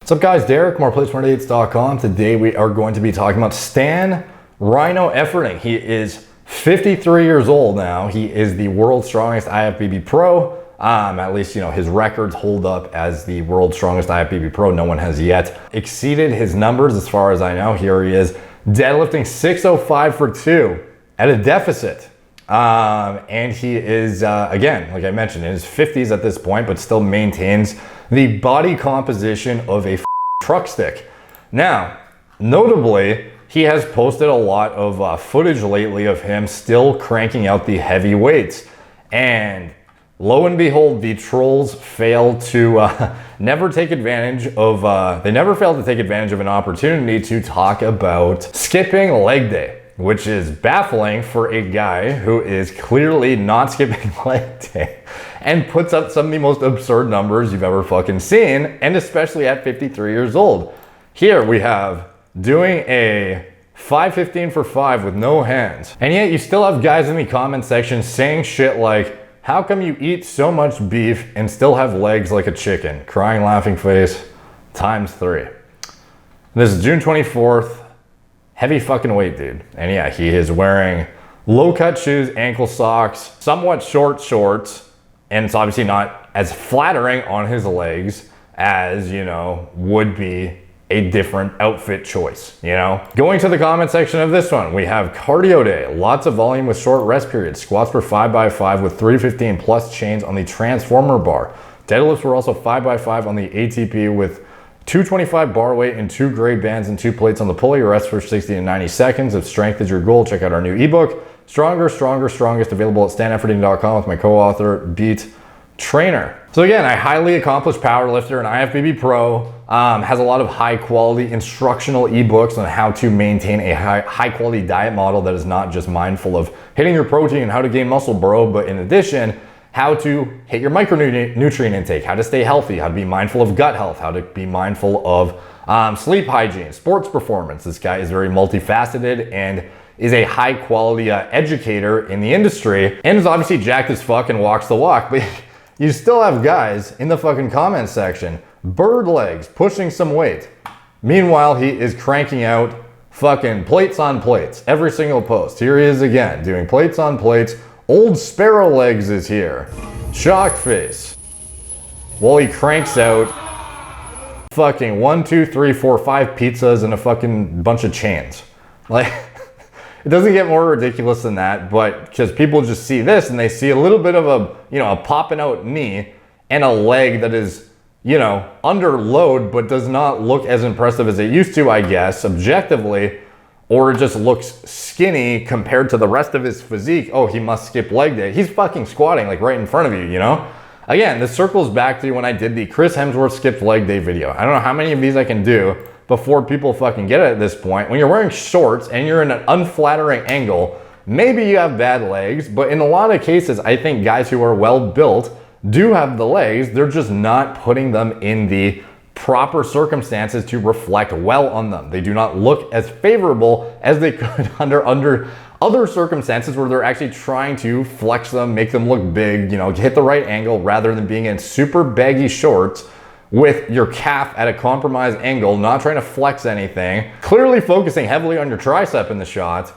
What's up guys, Derek, moreplace28.com. Today we are going to be talking about Stan Rhino Efferding. He is 53 years old now. He is the world's strongest IFBB pro. At least, you know, his records hold up as the world's strongest IFBB pro. No one has yet exceeded his numbers as far as I know. Here he is, deadlifting 605 for 2 at a deficit. And he is, again, like I mentioned, in his 50s at this point, but still maintains the body composition of a truck stick. Now, notably, he has posted a lot of footage lately of him still cranking out the heavy weights. And lo and behold, the trolls fail to never take advantage of, they never fail to take advantage of an opportunity to talk about skipping leg day, which is baffling for a guy who is clearly not skipping leg day and puts up some of the most absurd numbers you've ever fucking seen, and especially at 53 years old. Here we have doing a 515 for 5 with no hands. And yet you still have guys in the comment section saying shit like, how come you eat so much beef and still have legs like a chicken? Crying laughing face times 3. This is June 24th. Heavy fucking weight, dude. And yeah, he is wearing low cut shoes, ankle socks, somewhat short shorts, and it's obviously not as flattering on his legs as, you know, would be a different outfit choice, you know? Going to the comment section of this one, we have cardio day, lots of volume with short rest periods, squats were 5x5 with 315 plus chains on the transformer bar. Deadlifts were also 5x5 on the ATP with 225 bar weight and 2 gray bands and 2 plates on the pulley. Rest for 60 to 90 seconds. If strength is your goal, check out our new ebook, Stronger, Stronger, Strongest, available at stanefferding.com with my co-author, Beat Trainer. So again, a highly accomplished powerlifter, an IFBB pro, has a lot of high quality instructional ebooks on how to maintain a high quality diet model that is not just mindful of hitting your protein and how to gain muscle, bro, but in addition, how to hit your micronutrient intake, how to stay healthy, how to be mindful of gut health, how to be mindful of sleep hygiene, sports performance. This guy is very multifaceted and is a high quality educator in the industry, and is obviously jacked as fuck and walks the walk. But you still have guys in the fucking comment section, bird legs, pushing some weight. Meanwhile, he is cranking out fucking plates on plates, every single post. Here he is again, doing plates on plates. Old Sparrow Legs is here. Shock face. While he cranks out fucking 1, 2, 3, 4, 5 pizzas and a fucking bunch of chains. Like, it doesn't get more ridiculous than that, but because people just see this and they see a little bit of a, you know, a popping out knee and a leg that is, you know, under load, but does not look as impressive as it used to, I guess, objectively, or it just looks skinny compared to the rest of his physique. Oh, he must skip leg day. He's fucking squatting like right in front of you, you know? Again, this circles back to when I did the Chris Hemsworth skipped leg day video. I don't know how many of these I can do before people fucking get it at this point. When you're wearing shorts and you're in an unflattering angle, maybe you have bad legs, but in a lot of cases, I think guys who are well built do have the legs. They're just not putting them in the proper circumstances to reflect well on them. They do not look as favorable as they could under other circumstances where they're actually trying to flex them, make them look big, you know, hit the right angle rather than being in super baggy shorts with your calf at a compromised angle, not trying to flex anything, clearly focusing heavily on your tricep in the shot,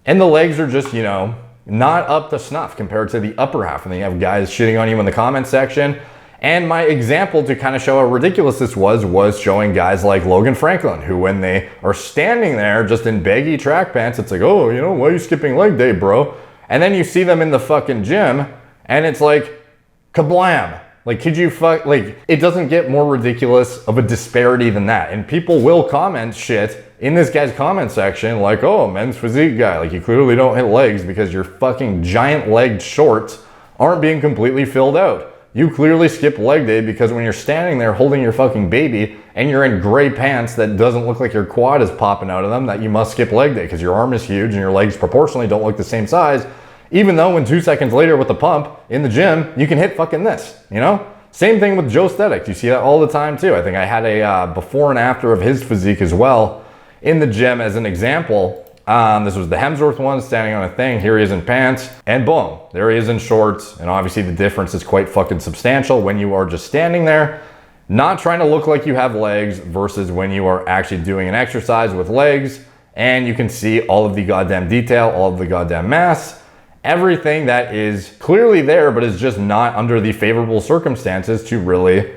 and the legs are just, you know, not up to snuff compared to the upper half. And then you have guys shitting on you in the comment section. And my example to kind of show how ridiculous this was showing guys like Logan Franklin, who when they are standing there just in baggy track pants, it's like, oh, you know, why are you skipping leg day, bro? And then you see them in the fucking gym and it's like, kablam. Like, could you like, it doesn't get more ridiculous of a disparity than that. And people will comment shit in this guy's comment section like, oh, men's physique guy, like you clearly don't hit legs because your fucking giant legged shorts aren't being completely filled out. You clearly skip leg day because when you're standing there holding your fucking baby and you're in gray pants that doesn't look like your quad is popping out of them, that you must skip leg day because your arm is huge and your legs proportionally don't look the same size. Even though when 2 seconds later with the pump in the gym, you can hit fucking this, you know? Same thing with Joe Static. You see that all the time too. I think I had a before and after of his physique as well in the gym as an example. This was the Hemsworth one, standing on a thing. Here he is in pants, and boom, there he is in shorts. And obviously the difference is quite fucking substantial when you are just standing there. not trying to look like you have legs versus when you are actually doing an exercise with legs, and you can see all of the goddamn detail, all of the goddamn mass, everything that is clearly there, but is just not under the favorable circumstances to really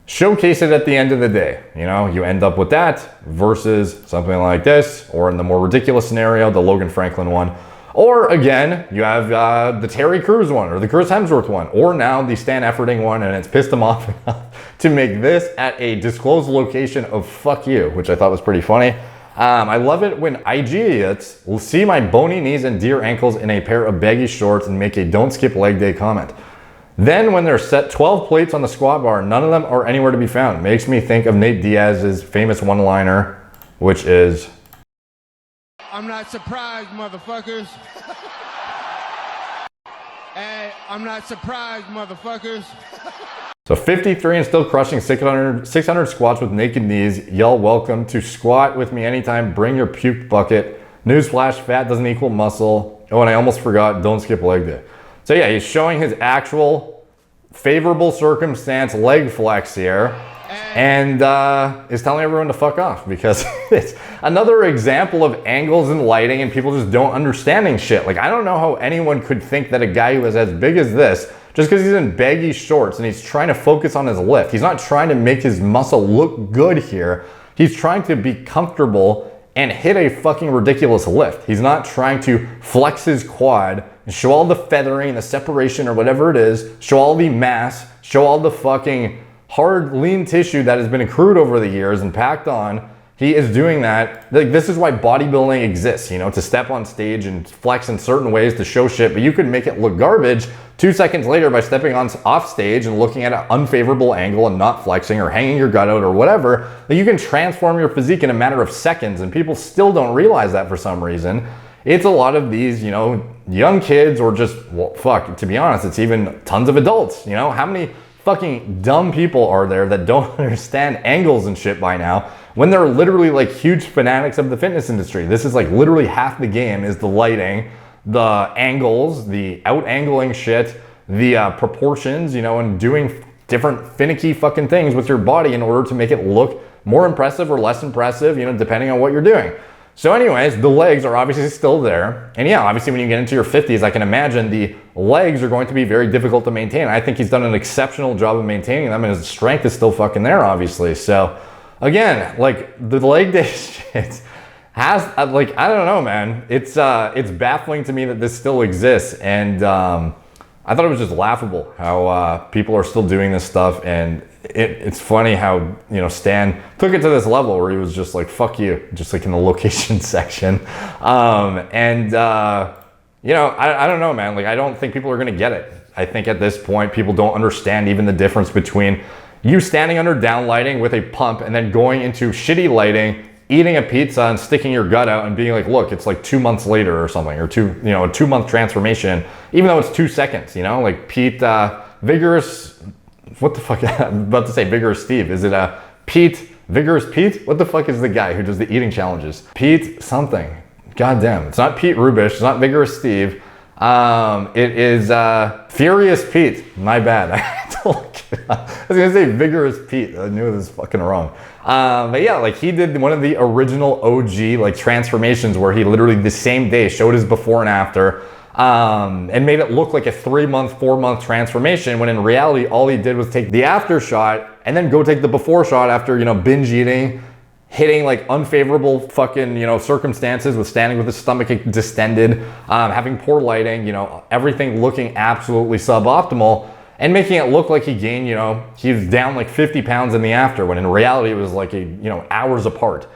showcase it at the end of the day. You know, you end up with that versus something like this, or in the more ridiculous scenario, the Logan Franklin one. Or again, you have the Terry Crews one, or the Chris Hemsworth one, or now the Stan Efferding one, and it's pissed him off enough to make this at a disclosed location of fuck you, which I thought was pretty funny. I love it when IG idiots will see my bony knees and deer ankles in a pair of baggy shorts and make a don't skip leg day comment. Then when they're set 12 plates on the squat bar, none of them are anywhere to be found. Makes me think of Nate Diaz's famous one-liner, which is, I'm not surprised, motherfuckers. Hey, I'm not surprised, motherfuckers. So 53 and still crushing 600 squats with naked knees. Y'all welcome to squat with me anytime. Bring your puke bucket. Newsflash, fat doesn't equal muscle. Oh, and I almost forgot, don't skip leg day. So yeah, he's showing his actual favorable circumstance leg flex here, and is telling everyone to fuck off, because it's another example of angles and lighting and people just don't understanding shit. Like, I don't know how anyone could think that a guy who is as big as this, just because he's in baggy shorts and he's trying to focus on his lift, he's not trying to make his muscle look good here. He's trying to be comfortable and hit a fucking ridiculous lift. He's not trying to flex his quad and show all the feathering, the separation, or whatever it is, show all the mass, show all the fucking hard, lean tissue that has been accrued over the years and packed on. He is doing that. Like, this is why bodybuilding exists, you know, to step on stage and flex in certain ways to show shit, but you could make it look garbage 2 seconds later by stepping on off stage and looking at an unfavorable angle and not flexing or hanging your gut out or whatever. Like, you can transform your physique in a matter of seconds, and people still don't realize that for some reason. It's a lot of these, you know, young kids, or just, well, fuck, to be honest, it's even tons of adults, you know? How many fucking dumb people are there that don't understand angles and shit by now, when they're literally like huge fanatics of the fitness industry? This is like literally half the game is the lighting, the angles, the out-angling shit, the proportions, you know, and doing different finicky fucking things with your body in order to make it look more impressive or less impressive, you know, depending on what you're doing. So anyways, the legs are obviously still there. And yeah, obviously when you get into your 50s, I can imagine the legs are going to be very difficult to maintain. I think he's done an exceptional job of maintaining them, and his strength is still fucking there, obviously. So again, like, the leg day shit has, like, I don't know, man. It's baffling to me that this still exists. And I thought it was just laughable how people are still doing this stuff. And it's funny how, you know, Stan took it to this level where he was just like, fuck you, just like in the location section. You know, I don't know, man. Like, I don't think people are going to get it. I think at this point, people don't understand even the difference between you standing under down lighting with a pump and then going into shitty lighting, eating a pizza and sticking your gut out and being like, look, it's like 2 months later or something, or a 2-month transformation, even though it's 2 seconds, you know, like Pete, Vigorous, what the fuck, I'm about to say Vigorous Steve. Is it Pete, Vigorous Pete? What the fuck is the guy who does the eating challenges? Pete something. God damn, it's not Pete Rubish, it's not Vigorous Steve. It is Furious Pete, my bad. I was gonna say Vigorous Pete, I knew it was fucking wrong. But yeah, like, he did one of the original OG like transformations where he literally the same day showed his before and after, and made it look like a 3-month, 4-month transformation, when in reality, all he did was take the after shot and then go take the before shot after, you know, binge eating, hitting like unfavorable fucking, you know, circumstances with standing with his stomach distended, having poor lighting, you know, everything looking absolutely suboptimal, and making it look like he gained, you know, he was down like 50 pounds in the after, when in reality it was like hours apart.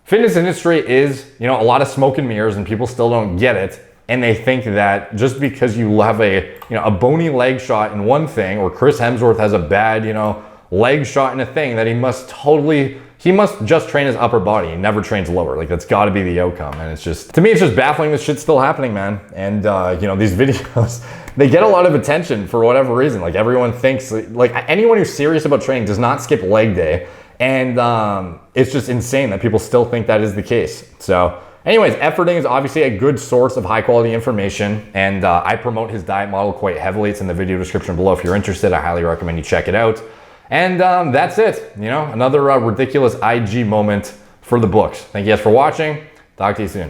Fitness industry is, you know, a lot of smoke and mirrors, and people still don't get it. And they think that just because you have a bony leg shot in one thing, or Chris Hemsworth has a bad, you know, leg shot in a thing, that he must just train his upper body. He never trains lower. Like, that's got to be the outcome. And it's just, to me, it's just baffling this shit's still happening, man. And, you know, these videos, they get a lot of attention for whatever reason. Like, everyone thinks, like, anyone who's serious about training does not skip leg day. And it's just insane that people still think that is the case. So anyways, Efferding is obviously a good source of high quality information. And I promote his diet model quite heavily. It's in the video description below. If you're interested, I highly recommend you check it out. And that's it. You know, another ridiculous IG moment for the books. Thank you guys for watching. Talk to you soon.